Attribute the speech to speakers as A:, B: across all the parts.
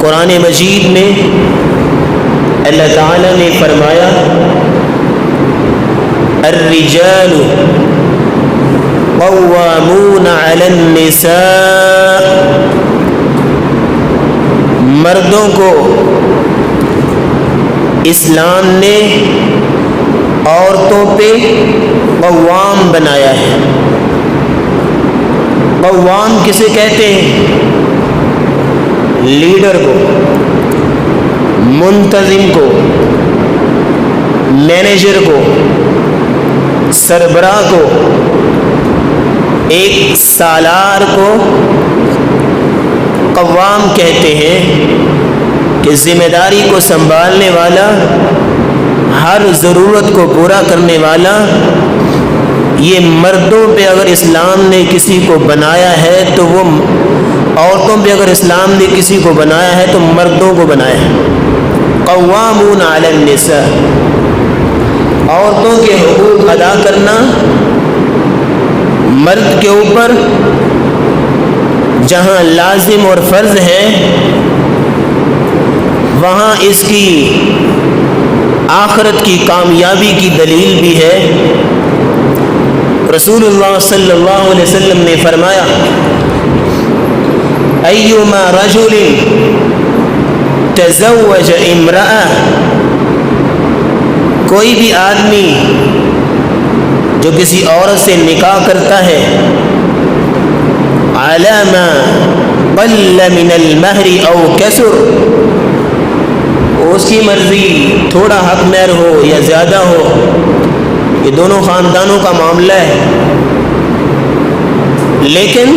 A: قرآن مجید میں اللہ تعالیٰ نے فرمایا الرجال قوامون علی النساء، مردوں کو اسلام نے عورتوں پہ قوام بنایا ہے۔ قوام کسے کہتے ہیں؟ لیڈر کو، منتظم کو، مینیجر کو، سربراہ کو، ایک سالار کو قوام کہتے ہیں کہ ذمہ داری کو سنبھالنے والا، ہر ضرورت کو پورا کرنے والا۔ یہ مردوں پہ اگر اسلام نے کسی کو بنایا ہے تو وہ عورتوں پہ اگر اسلام نے کسی کو بنایا ہے تو مردوں کو بنایا ہے۔ قوامون علی النساء، عورتوں کے حقوق ادا کرنا مرد کے اوپر جہاں لازم اور فرض ہے، وہاں اس کی آخرت کی کامیابی کی دلیل بھی ہے۔ رسول اللہ صلی اللہ علیہ وسلم نے فرمایا ایما رجل تزوج امرأة، کوئی بھی آدمی جو کسی عورت سے نکاح کرتا ہے، علی ما قل من المہر او کثر، اس کی مرضی تھوڑا حق مہر ہو یا زیادہ ہو، یہ دونوں خاندانوں کا معاملہ ہے، لیکن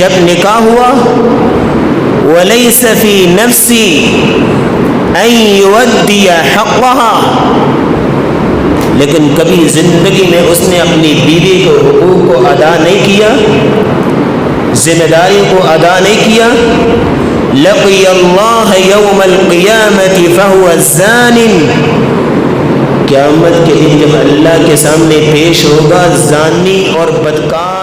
A: جب نکاح ہوا وَلَيْسَ فِي نَفْسِي أَن يُؤَدِّيَ حَقَّهَا، لیکن کبھی زندگی میں اس نے اپنی بیوی کو حقوق کو ادا نہیں کیا، ذمہ داریوں کو ادا نہیں کیا، لَقِيَ اللَّهَ يَوْمَ الْقِيَامَةِ فَهُوَ الزَّانٍ، قیامت کے دن جب اللہ کے سامنے پیش ہوگا زانی اور بدکار